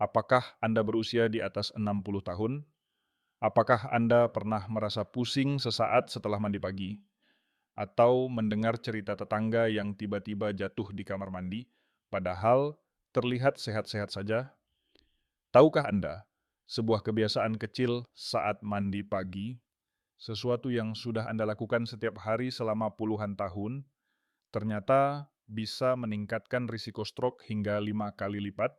Apakah Anda berusia di atas 60 tahun? Apakah Anda pernah merasa pusing sesaat setelah mandi pagi? Atau mendengar cerita tetangga yang tiba-tiba jatuh di kamar mandi, padahal terlihat sehat-sehat saja? Tahukah Anda, sebuah kebiasaan kecil saat mandi pagi, sesuatu yang sudah Anda lakukan setiap hari selama puluhan tahun, ternyata bisa meningkatkan risiko stroke hingga 5 kali lipat?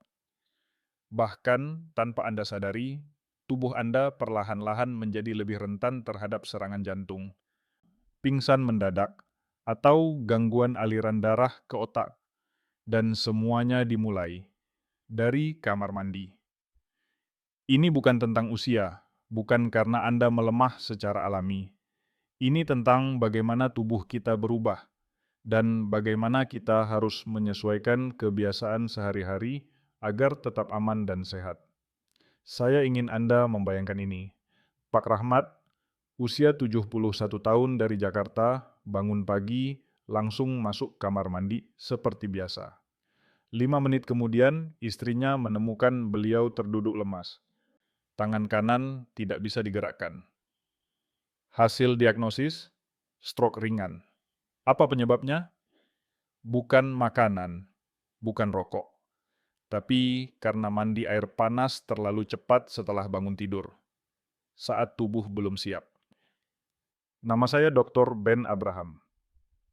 Bahkan tanpa Anda sadari, tubuh Anda perlahan-lahan menjadi lebih rentan terhadap serangan jantung, pingsan mendadak, atau gangguan aliran darah ke otak, dan semuanya dimulai dari kamar mandi. Ini bukan tentang usia, bukan karena Anda melemah secara alami. Ini tentang bagaimana tubuh kita berubah dan bagaimana kita harus menyesuaikan kebiasaan sehari-hari agar tetap aman dan sehat. Saya ingin Anda membayangkan ini. Pak Rahmat, usia 71 tahun dari Jakarta, bangun pagi, langsung masuk kamar mandi seperti biasa. 5 menit kemudian, istrinya menemukan beliau terduduk lemas. Tangan kanan tidak bisa digerakkan. Hasil diagnosis, stroke ringan. Apa penyebabnya? Bukan makanan, bukan rokok, tapi karena mandi air panas terlalu cepat setelah bangun tidur, saat tubuh belum siap. Nama saya Dr. Ben Abraham.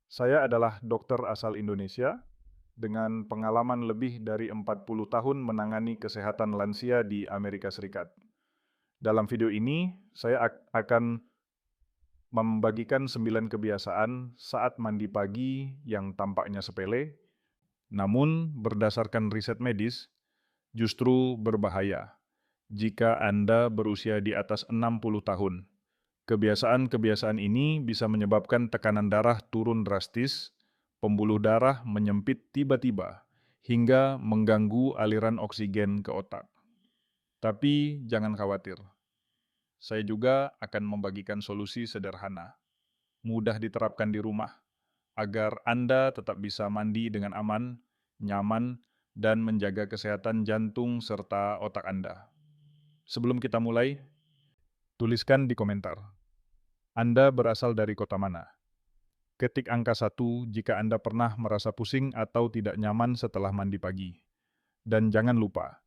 Saya adalah dokter asal Indonesia dengan pengalaman lebih dari 40 tahun menangani kesehatan lansia di Amerika Serikat. Dalam video ini, saya akan membagikan 9 kebiasaan saat mandi pagi yang tampaknya sepele, namun berdasarkan riset medis, justru berbahaya jika Anda berusia di atas 60 tahun. Kebiasaan-kebiasaan ini bisa menyebabkan tekanan darah turun drastis, pembuluh darah menyempit tiba-tiba, hingga mengganggu aliran oksigen ke otak. Tapi jangan khawatir, saya juga akan membagikan solusi sederhana, mudah diterapkan di rumah, agar Anda tetap bisa mandi dengan aman, nyaman, dan menjaga kesehatan jantung serta otak Anda. Sebelum kita mulai, tuliskan di komentar, Anda berasal dari kota mana? Ketik angka 1 jika Anda pernah merasa pusing atau tidak nyaman setelah mandi pagi. Dan jangan lupa,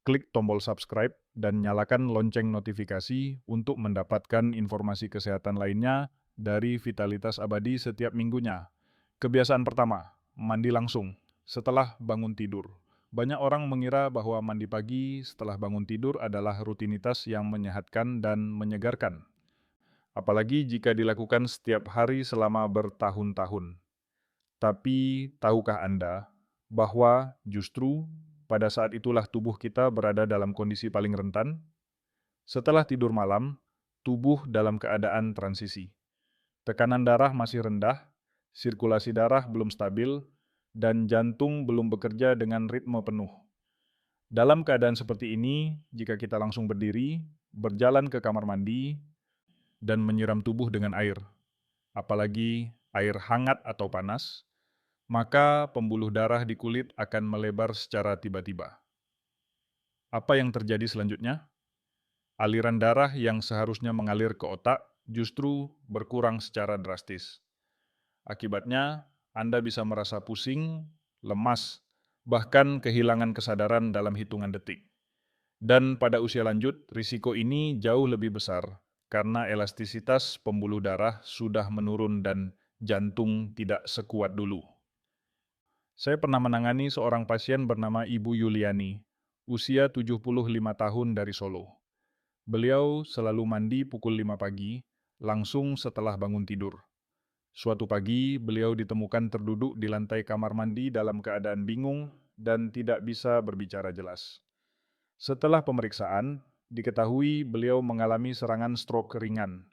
klik tombol subscribe dan nyalakan lonceng notifikasi untuk mendapatkan informasi kesehatan lainnya dari Vitalitas Abadi setiap minggunya. Kebiasaan pertama, mandi langsung setelah bangun tidur. Banyak orang mengira bahwa mandi pagi setelah bangun tidur adalah rutinitas yang menyehatkan dan menyegarkan. Apalagi jika dilakukan setiap hari selama bertahun-tahun. Tapi tahukah Anda bahwa justru pada saat itulah tubuh kita berada dalam kondisi paling rentan? Setelah tidur malam, tubuh dalam keadaan transisi. Tekanan darah masih rendah, sirkulasi darah belum stabil, dan jantung belum bekerja dengan ritme penuh. Dalam keadaan seperti ini, jika kita langsung berdiri, berjalan ke kamar mandi, dan menyiram tubuh dengan air, apalagi air hangat atau panas, maka pembuluh darah di kulit akan melebar secara tiba-tiba. Apa yang terjadi selanjutnya? Aliran darah yang seharusnya mengalir ke otak justru berkurang secara drastis. Akibatnya, Anda bisa merasa pusing, lemas, bahkan kehilangan kesadaran dalam hitungan detik. Dan pada usia lanjut, risiko ini jauh lebih besar karena elastisitas pembuluh darah sudah menurun dan jantung tidak sekuat dulu. Saya pernah menangani seorang pasien bernama Ibu Yuliani, usia 75 tahun dari Solo. Beliau selalu mandi pukul 5 pagi, langsung setelah bangun tidur. Suatu pagi, beliau ditemukan terduduk di lantai kamar mandi dalam keadaan bingung dan tidak bisa berbicara jelas. Setelah pemeriksaan, diketahui beliau mengalami serangan stroke ringan.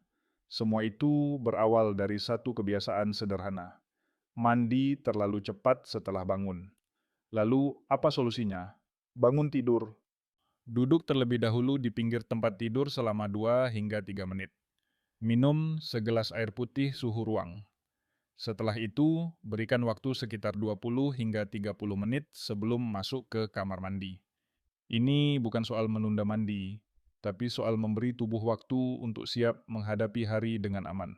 Semua itu berawal dari satu kebiasaan sederhana: mandi terlalu cepat setelah bangun. Lalu, apa solusinya? Bangun tidur. Duduk terlebih dahulu di pinggir tempat tidur selama 2 hingga 3 menit. Minum segelas air putih suhu ruang. Setelah itu, berikan waktu sekitar 20 hingga 30 menit sebelum masuk ke kamar mandi. Ini bukan soal menunda mandi, tapi soal memberi tubuh waktu untuk siap menghadapi hari dengan aman.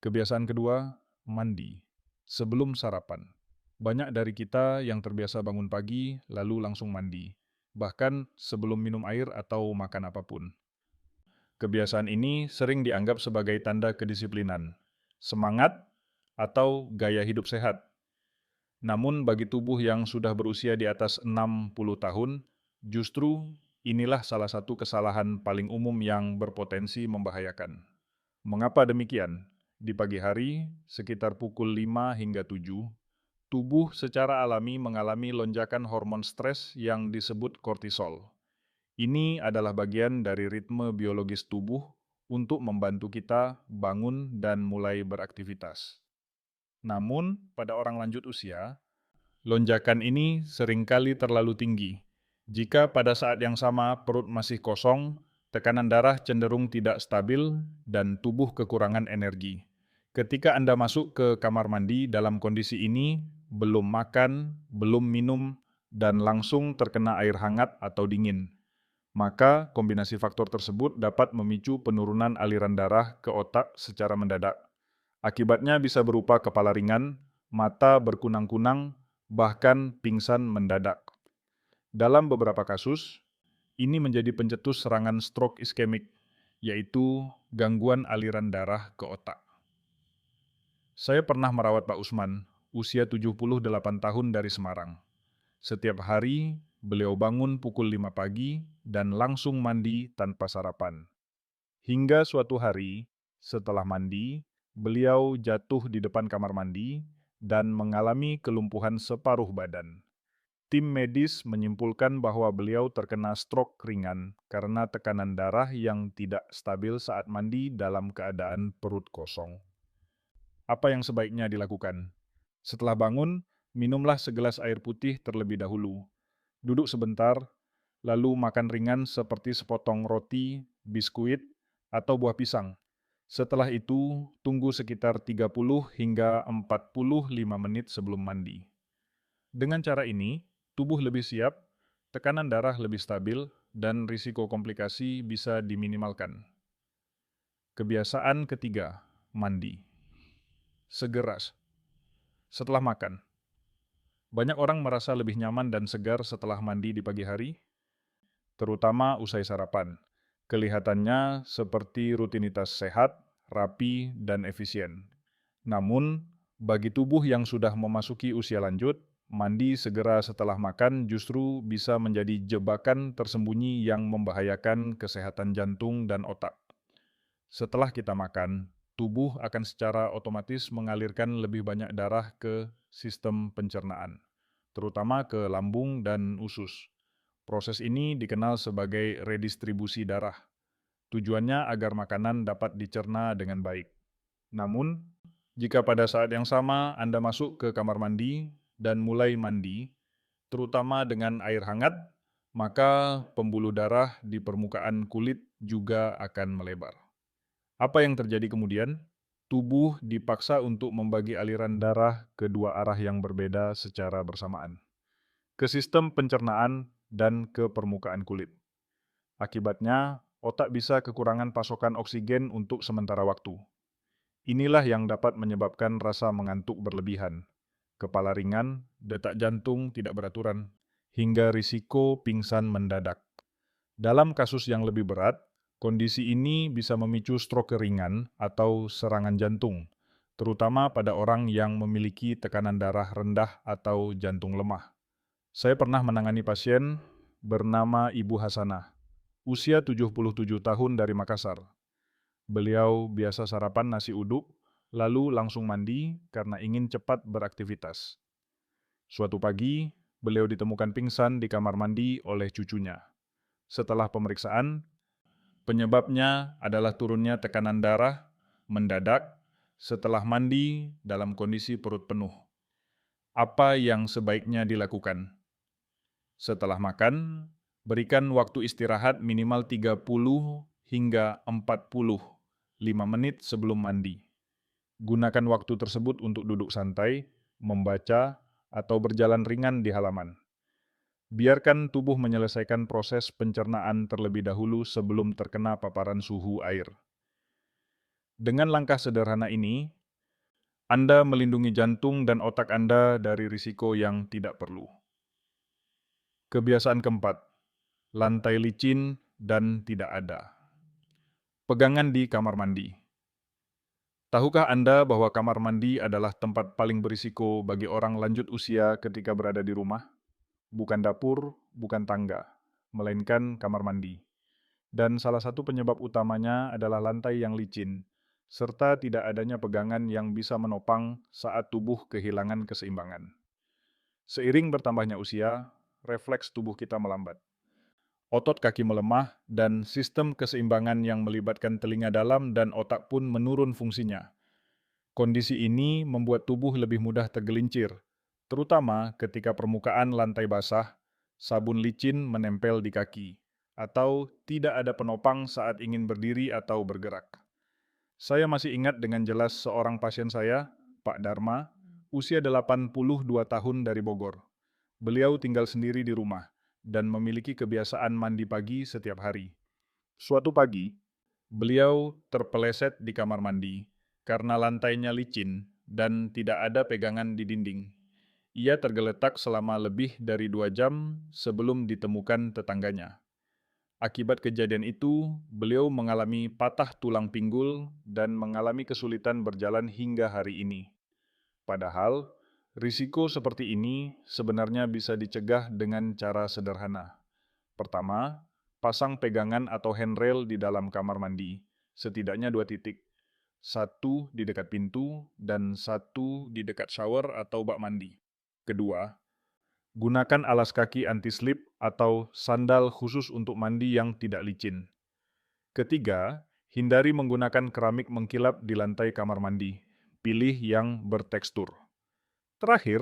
Kebiasaan kedua, mandi. Sebelum sarapan. Banyak dari kita yang terbiasa bangun pagi lalu langsung mandi, bahkan sebelum minum air atau makan apapun. Kebiasaan ini sering dianggap sebagai tanda kedisiplinan, semangat, atau gaya hidup sehat. Namun bagi tubuh yang sudah berusia di atas 60 tahun, justru inilah salah satu kesalahan paling umum yang berpotensi membahayakan. Mengapa demikian? Di pagi hari, sekitar pukul 5 hingga 7, tubuh secara alami mengalami lonjakan hormon stres yang disebut kortisol. Ini adalah bagian dari ritme biologis tubuh untuk membantu kita bangun dan mulai beraktivitas. Namun, pada orang lanjut usia, lonjakan ini seringkali terlalu tinggi. Jika pada saat yang sama perut masih kosong, tekanan darah cenderung tidak stabil, dan tubuh kekurangan energi. Ketika Anda masuk ke kamar mandi dalam kondisi ini, belum makan, belum minum, dan langsung terkena air hangat atau dingin, maka kombinasi faktor tersebut dapat memicu penurunan aliran darah ke otak secara mendadak. Akibatnya bisa berupa kepala ringan, mata berkunang-kunang, bahkan pingsan mendadak. Dalam beberapa kasus, ini menjadi pencetus serangan stroke iskemik, yaitu gangguan aliran darah ke otak. Saya pernah merawat Pak Usman, usia 78 tahun dari Semarang. Setiap hari, beliau bangun pukul 5 pagi dan langsung mandi tanpa sarapan. Hingga suatu hari, setelah mandi, beliau jatuh di depan kamar mandi dan mengalami kelumpuhan separuh badan. Tim medis menyimpulkan bahwa beliau terkena stroke ringan karena tekanan darah yang tidak stabil saat mandi dalam keadaan perut kosong. Apa yang sebaiknya dilakukan? Setelah bangun, minumlah segelas air putih terlebih dahulu. Duduk sebentar, lalu makan ringan seperti sepotong roti, biskuit, atau buah pisang. Setelah itu, tunggu sekitar 30 hingga 45 menit sebelum mandi. Dengan cara ini, tubuh lebih siap, tekanan darah lebih stabil, dan risiko komplikasi bisa diminimalkan. Kebiasaan ketiga, mandi. Segera setelah makan. Banyak orang merasa lebih nyaman dan segar setelah mandi di pagi hari, terutama usai sarapan. Kelihatannya seperti rutinitas sehat, rapi, dan efisien. Namun, bagi tubuh yang sudah memasuki usia lanjut, mandi segera setelah makan justru bisa menjadi jebakan tersembunyi yang membahayakan kesehatan jantung dan otak. Setelah kita makan, tubuh akan secara otomatis mengalirkan lebih banyak darah ke sistem pencernaan, terutama ke lambung dan usus. Proses ini dikenal sebagai redistribusi darah. Tujuannya agar makanan dapat dicerna dengan baik. Namun, jika pada saat yang sama Anda masuk ke kamar mandi dan mulai mandi, terutama dengan air hangat, maka pembuluh darah di permukaan kulit juga akan melebar. Apa yang terjadi kemudian? Tubuh dipaksa untuk membagi aliran darah ke dua arah yang berbeda secara bersamaan, ke sistem pencernaan dan ke permukaan kulit. Akibatnya, otak bisa kekurangan pasokan oksigen untuk sementara waktu. Inilah yang dapat menyebabkan rasa mengantuk berlebihan, kepala ringan, detak jantung tidak beraturan, hingga risiko pingsan mendadak. Dalam kasus yang lebih berat, kondisi ini bisa memicu stroke ringan atau serangan jantung, terutama pada orang yang memiliki tekanan darah rendah atau jantung lemah. Saya pernah menangani pasien bernama Ibu Hasanah, usia 77 tahun dari Makassar. Beliau biasa sarapan nasi uduk, lalu langsung mandi karena ingin cepat beraktivitas. Suatu pagi, beliau ditemukan pingsan di kamar mandi oleh cucunya. Setelah pemeriksaan, penyebabnya adalah turunnya tekanan darah mendadak setelah mandi dalam kondisi perut penuh. Apa yang sebaiknya dilakukan? Setelah makan, berikan waktu istirahat minimal 30 hingga 45 menit sebelum mandi. Gunakan waktu tersebut untuk duduk santai, membaca, atau berjalan ringan di halaman. Biarkan tubuh menyelesaikan proses pencernaan terlebih dahulu sebelum terkena paparan suhu air. Dengan langkah sederhana ini, Anda melindungi jantung dan otak Anda dari risiko yang tidak perlu. Kebiasaan keempat, lantai licin dan tidak ada. Pegangan di kamar mandi. Tahukah Anda bahwa kamar mandi adalah tempat paling berisiko bagi orang lanjut usia ketika berada di rumah? Bukan dapur, bukan tangga, melainkan kamar mandi. Dan salah satu penyebab utamanya adalah lantai yang licin, serta tidak adanya pegangan yang bisa menopang saat tubuh kehilangan keseimbangan. Seiring bertambahnya usia, refleks tubuh kita melambat. Otot kaki melemah, dan sistem keseimbangan yang melibatkan telinga dalam dan otak pun menurun fungsinya. Kondisi ini membuat tubuh lebih mudah tergelincir, terutama ketika permukaan lantai basah, sabun licin menempel di kaki, atau tidak ada penopang saat ingin berdiri atau bergerak. Saya masih ingat dengan jelas seorang pasien saya, Pak Dharma, usia 82 tahun dari Bogor. Beliau tinggal sendiri di rumah dan memiliki kebiasaan mandi pagi setiap hari. Suatu pagi, beliau terpeleset di kamar mandi karena lantainya licin dan tidak ada pegangan di dinding. Ia tergeletak selama lebih dari 2 jam sebelum ditemukan tetangganya. Akibat kejadian itu, beliau mengalami patah tulang pinggul dan mengalami kesulitan berjalan hingga hari ini. Padahal, risiko seperti ini sebenarnya bisa dicegah dengan cara sederhana. Pertama, pasang pegangan atau handrail di dalam kamar mandi, setidaknya 2 titik. Satu di dekat pintu dan satu di dekat shower atau bak mandi. Kedua, gunakan alas kaki anti-slip atau sandal khusus untuk mandi yang tidak licin. Ketiga, hindari menggunakan keramik mengkilap di lantai kamar mandi. Pilih yang bertekstur. Terakhir,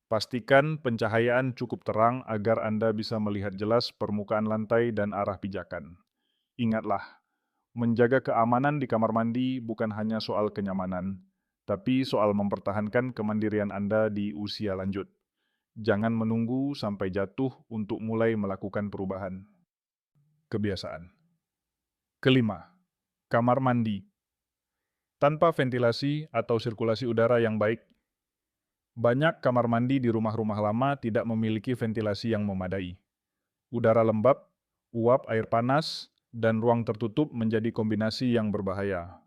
pastikan pencahayaan cukup terang agar Anda bisa melihat jelas permukaan lantai dan arah pijakan. Ingatlah, menjaga keamanan di kamar mandi bukan hanya soal kenyamanan, tapi soal mempertahankan kemandirian Anda di usia lanjut. Jangan menunggu sampai jatuh untuk mulai melakukan perubahan. Kebiasaan. Kelima, kamar mandi. Tanpa ventilasi atau sirkulasi udara yang baik, banyak kamar mandi di rumah-rumah lama tidak memiliki ventilasi yang memadai. Udara lembab, uap air panas, dan ruang tertutup menjadi kombinasi yang berbahaya,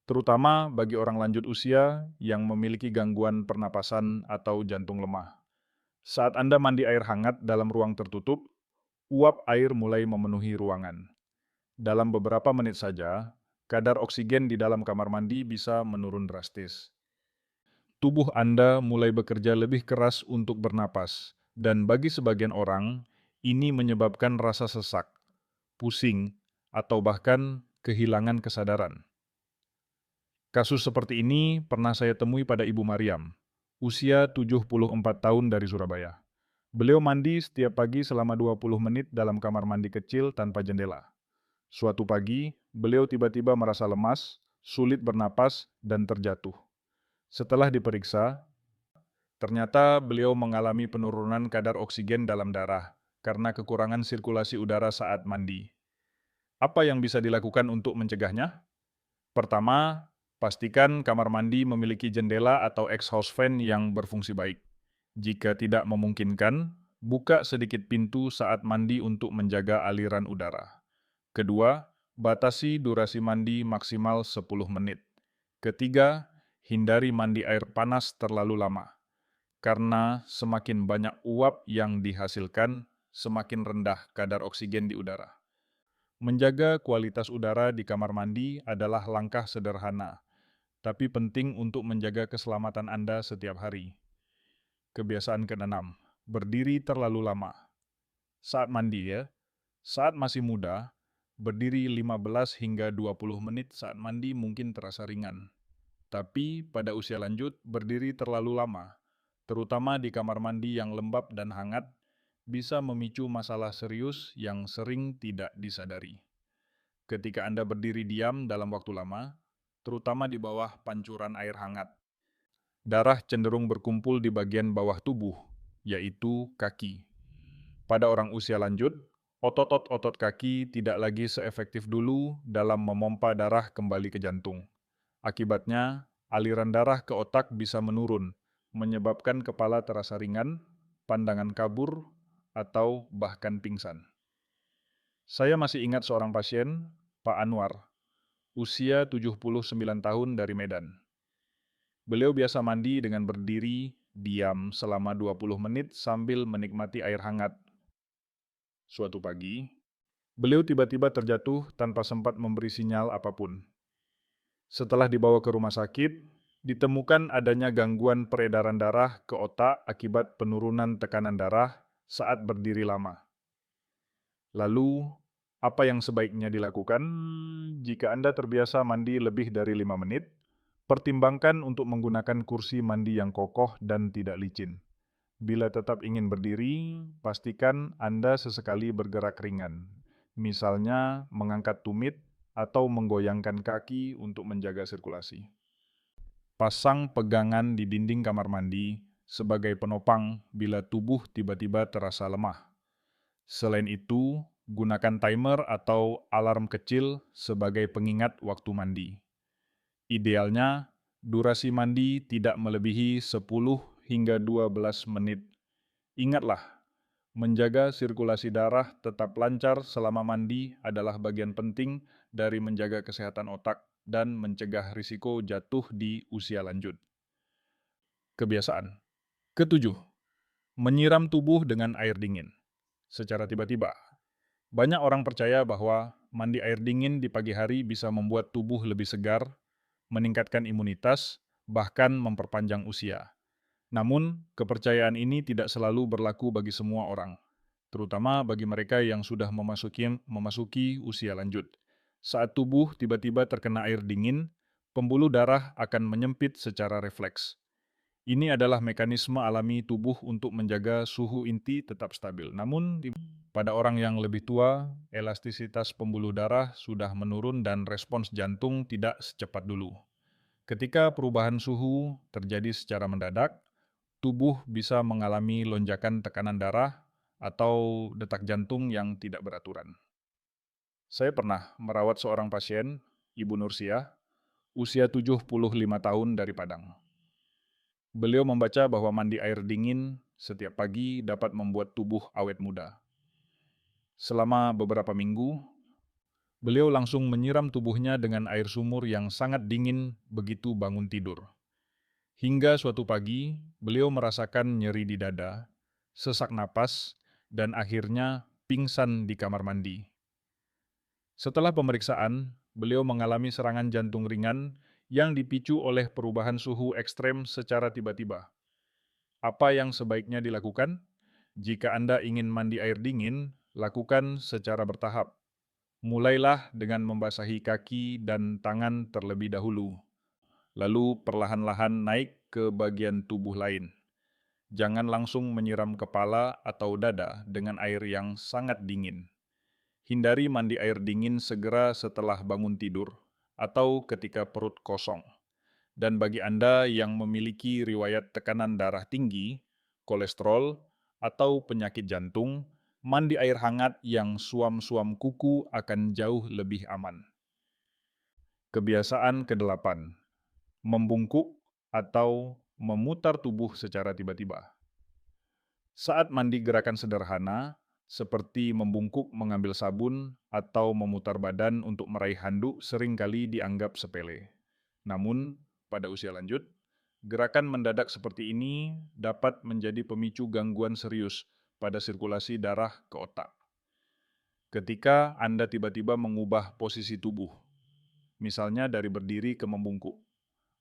terutama bagi orang lanjut usia yang memiliki gangguan pernapasan atau jantung lemah. Saat Anda mandi air hangat dalam ruang tertutup, uap air mulai memenuhi ruangan. Dalam beberapa menit saja, kadar oksigen di dalam kamar mandi bisa menurun drastis. Tubuh Anda mulai bekerja lebih keras untuk bernapas, dan bagi sebagian orang, ini menyebabkan rasa sesak, pusing, atau bahkan kehilangan kesadaran. Kasus seperti ini pernah saya temui pada Ibu Mariam, usia 74 tahun dari Surabaya. Beliau mandi setiap pagi selama 20 menit dalam kamar mandi kecil tanpa jendela. Suatu pagi, beliau tiba-tiba merasa lemas, sulit bernapas, dan terjatuh. Setelah diperiksa, ternyata beliau mengalami penurunan kadar oksigen dalam darah karena kekurangan sirkulasi udara saat mandi. Apa yang bisa dilakukan untuk mencegahnya? Pertama, pastikan kamar mandi memiliki jendela atau exhaust fan yang berfungsi baik. Jika tidak memungkinkan, buka sedikit pintu saat mandi untuk menjaga aliran udara. Kedua, batasi durasi mandi maksimal 10 menit. Ketiga, hindari mandi air panas terlalu lama, karena semakin banyak uap yang dihasilkan, semakin rendah kadar oksigen di udara. Menjaga kualitas udara di kamar mandi adalah langkah sederhana, tapi penting untuk menjaga keselamatan Anda setiap hari. Kebiasaan keenam, berdiri terlalu lama. Saat mandi ya, saat masih muda, berdiri 15 hingga 20 menit saat mandi mungkin terasa ringan. Tapi pada usia lanjut, berdiri terlalu lama, terutama di kamar mandi yang lembab dan hangat, bisa memicu masalah serius yang sering tidak disadari. Ketika Anda berdiri diam dalam waktu lama, terutama di bawah pancuran air hangat, darah cenderung berkumpul di bagian bawah tubuh, yaitu kaki. Pada orang usia lanjut, otot-otot kaki tidak lagi seefektif dulu dalam memompa darah kembali ke jantung. Akibatnya, aliran darah ke otak bisa menurun, menyebabkan kepala terasa ringan, pandangan kabur, atau bahkan pingsan. Saya masih ingat seorang pasien, Pak Anwar, usia 79 tahun dari Medan. Beliau biasa mandi dengan berdiri, diam selama 20 menit sambil menikmati air hangat. Suatu pagi, beliau tiba-tiba terjatuh tanpa sempat memberi sinyal apapun. Setelah dibawa ke rumah sakit, ditemukan adanya gangguan peredaran darah ke otak akibat penurunan tekanan darah saat berdiri lama. Lalu, apa yang sebaiknya dilakukan? Jika Anda terbiasa mandi lebih dari 5 menit, pertimbangkan untuk menggunakan kursi mandi yang kokoh dan tidak licin. Bila tetap ingin berdiri, pastikan Anda sesekali bergerak ringan. Misalnya, mengangkat tumit atau menggoyangkan kaki untuk menjaga sirkulasi. Pasang pegangan di dinding kamar mandi sebagai penopang bila tubuh tiba-tiba terasa lemah. Selain itu, gunakan timer atau alarm kecil sebagai pengingat waktu mandi. Idealnya, durasi mandi tidak melebihi 10 hingga 12 menit. Ingatlah, menjaga sirkulasi darah tetap lancar selama mandi adalah bagian penting dari menjaga kesehatan otak dan mencegah risiko jatuh di usia lanjut. Kebiasaan. Ketujuh, menyiram tubuh dengan air dingin. Secara tiba-tiba, banyak orang percaya bahwa mandi air dingin di pagi hari bisa membuat tubuh lebih segar, meningkatkan imunitas, bahkan memperpanjang usia. Namun, kepercayaan ini tidak selalu berlaku bagi semua orang, terutama bagi mereka yang sudah memasuki usia lanjut. Saat tubuh tiba-tiba terkena air dingin, pembuluh darah akan menyempit secara refleks. Ini adalah mekanisme alami tubuh untuk menjaga suhu inti tetap stabil. Namun, pada orang yang lebih tua, elastisitas pembuluh darah sudah menurun dan respons jantung tidak secepat dulu. Ketika perubahan suhu terjadi secara mendadak, tubuh bisa mengalami lonjakan tekanan darah atau detak jantung yang tidak beraturan. Saya pernah merawat seorang pasien, Ibu Nursiah, usia 75 tahun dari Padang. Beliau membaca bahwa mandi air dingin setiap pagi dapat membuat tubuh awet muda. Selama beberapa minggu, beliau langsung menyiram tubuhnya dengan air sumur yang sangat dingin begitu bangun tidur. Hingga suatu pagi, beliau merasakan nyeri di dada, sesak napas, dan akhirnya pingsan di kamar mandi. Setelah pemeriksaan, beliau mengalami serangan jantung ringan yang dipicu oleh perubahan suhu ekstrem secara tiba-tiba. Apa yang sebaiknya dilakukan? Jika Anda ingin mandi air dingin, lakukan secara bertahap. Mulailah dengan membasahi kaki dan tangan terlebih dahulu, lalu perlahan-lahan naik ke bagian tubuh lain. Jangan langsung menyiram kepala atau dada dengan air yang sangat dingin. Hindari mandi air dingin segera setelah bangun tidur atau ketika perut kosong. Dan bagi Anda yang memiliki riwayat tekanan darah tinggi, kolesterol, atau penyakit jantung, mandi air hangat yang suam-suam kuku akan jauh lebih aman. Kebiasaan ke-8, membungkuk atau memutar tubuh secara tiba-tiba. Saat mandi gerakan sederhana, seperti membungkuk mengambil sabun atau memutar badan untuk meraih handuk seringkali dianggap sepele. Namun, pada usia lanjut, gerakan mendadak seperti ini dapat menjadi pemicu gangguan serius pada sirkulasi darah ke otak. Ketika Anda tiba-tiba mengubah posisi tubuh, misalnya dari berdiri ke membungkuk,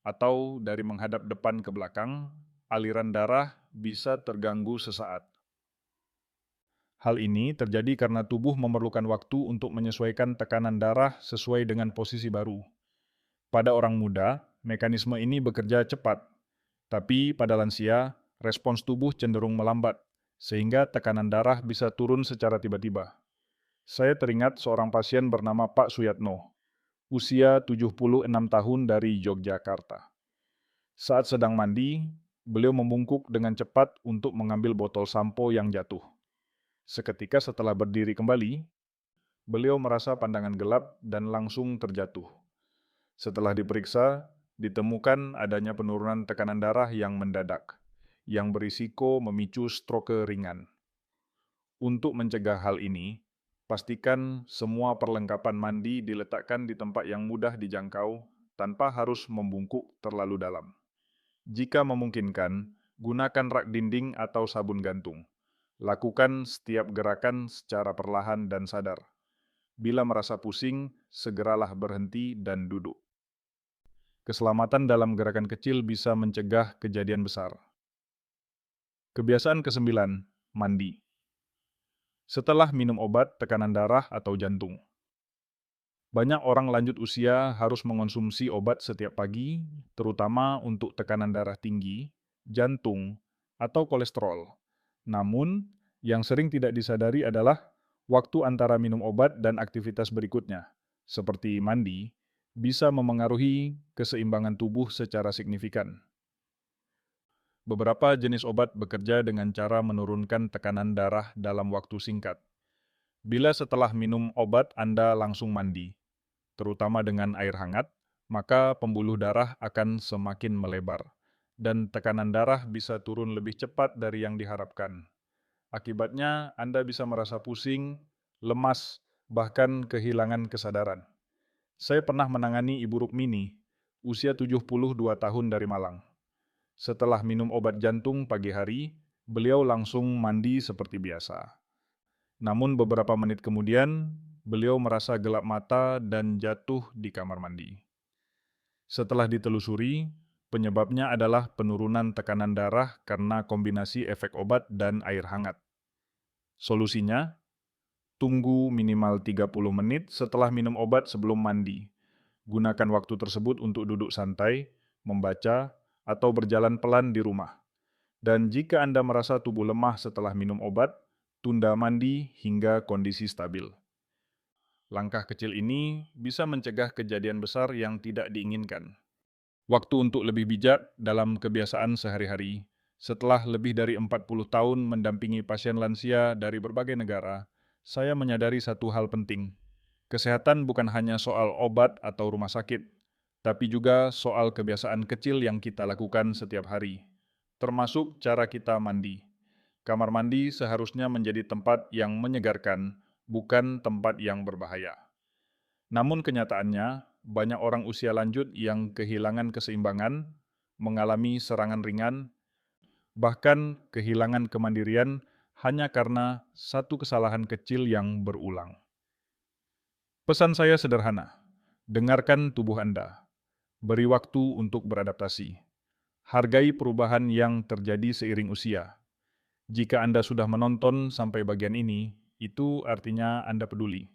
atau dari menghadap depan ke belakang, aliran darah bisa terganggu sesaat. Hal ini terjadi karena tubuh memerlukan waktu untuk menyesuaikan tekanan darah sesuai dengan posisi baru. Pada orang muda, mekanisme ini bekerja cepat, tapi pada lansia, respons tubuh cenderung melambat, sehingga tekanan darah bisa turun secara tiba-tiba. Saya teringat seorang pasien bernama Pak Suyatno, usia 76 tahun dari Yogyakarta. Saat sedang mandi, beliau membungkuk dengan cepat untuk mengambil botol sampo yang jatuh. Seketika setelah berdiri kembali, beliau merasa pandangan gelap dan langsung terjatuh. Setelah diperiksa, ditemukan adanya penurunan tekanan darah yang mendadak, yang berisiko memicu stroke ringan. Untuk mencegah hal ini, pastikan semua perlengkapan mandi diletakkan di tempat yang mudah dijangkau tanpa harus membungkuk terlalu dalam. Jika memungkinkan, gunakan rak dinding atau sabun gantung. Lakukan setiap gerakan secara perlahan dan sadar. Bila merasa pusing, segeralah berhenti dan duduk. Keselamatan dalam gerakan kecil bisa mencegah kejadian besar. Kebiasaan ke-9, mandi. Setelah minum obat tekanan darah atau jantung. Banyak orang lanjut usia harus mengonsumsi obat setiap pagi, terutama untuk tekanan darah tinggi, jantung, atau kolesterol. Namun, yang sering tidak disadari adalah waktu antara minum obat dan aktivitas berikutnya, seperti mandi, bisa memengaruhi keseimbangan tubuh secara signifikan. Beberapa jenis obat bekerja dengan cara menurunkan tekanan darah dalam waktu singkat. Bila setelah minum obat Anda langsung mandi, terutama dengan air hangat, maka pembuluh darah akan semakin melebar, dan tekanan darah bisa turun lebih cepat dari yang diharapkan. Akibatnya, Anda bisa merasa pusing, lemas, bahkan kehilangan kesadaran. Saya pernah menangani Ibu Rukmini, usia 72 tahun dari Malang. Setelah minum obat jantung pagi hari, beliau langsung mandi seperti biasa. Namun beberapa menit kemudian, beliau merasa gelap mata dan jatuh di kamar mandi. Setelah ditelusuri, penyebabnya adalah penurunan tekanan darah karena kombinasi efek obat dan air hangat. Solusinya, tunggu minimal 30 menit setelah minum obat sebelum mandi. Gunakan waktu tersebut untuk duduk santai, membaca, atau berjalan pelan di rumah. Dan jika Anda merasa tubuh lemah setelah minum obat, tunda mandi hingga kondisi stabil. Langkah kecil ini bisa mencegah kejadian besar yang tidak diinginkan. Waktu untuk lebih bijak dalam kebiasaan sehari-hari. Setelah lebih dari 40 tahun mendampingi pasien lansia dari berbagai negara, saya menyadari satu hal penting. Kesehatan bukan hanya soal obat atau rumah sakit, tapi juga soal kebiasaan kecil yang kita lakukan setiap hari, termasuk cara kita mandi. Kamar mandi seharusnya menjadi tempat yang menyegarkan, bukan tempat yang berbahaya. Namun kenyataannya, banyak orang usia lanjut yang kehilangan keseimbangan, mengalami serangan ringan, bahkan kehilangan kemandirian hanya karena satu kesalahan kecil yang berulang. Pesan saya sederhana, dengarkan tubuh Anda, beri waktu untuk beradaptasi, hargai perubahan yang terjadi seiring usia. Jika Anda sudah menonton sampai bagian ini, itu artinya Anda peduli.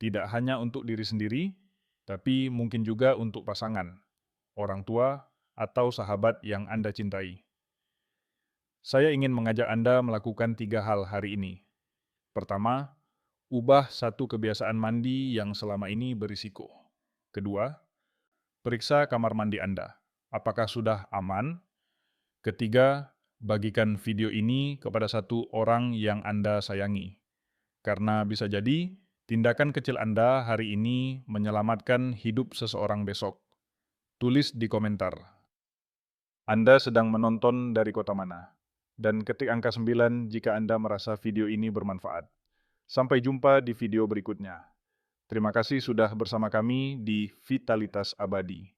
Tidak hanya untuk diri sendiri, tapi mungkin juga untuk pasangan, orang tua, atau sahabat yang Anda cintai. Saya ingin mengajak Anda melakukan 3 hal hari ini. Pertama, ubah satu kebiasaan mandi yang selama ini berisiko. Kedua, periksa kamar mandi Anda. Apakah sudah aman? Ketiga, bagikan video ini kepada satu orang yang Anda sayangi. Karena bisa jadi, tindakan kecil Anda hari ini menyelamatkan hidup seseorang besok. Tulis di komentar. Anda sedang menonton dari kota mana? Dan ketik angka 9 jika Anda merasa video ini bermanfaat. Sampai jumpa di video berikutnya. Terima kasih sudah bersama kami di Vitalitas Abadi.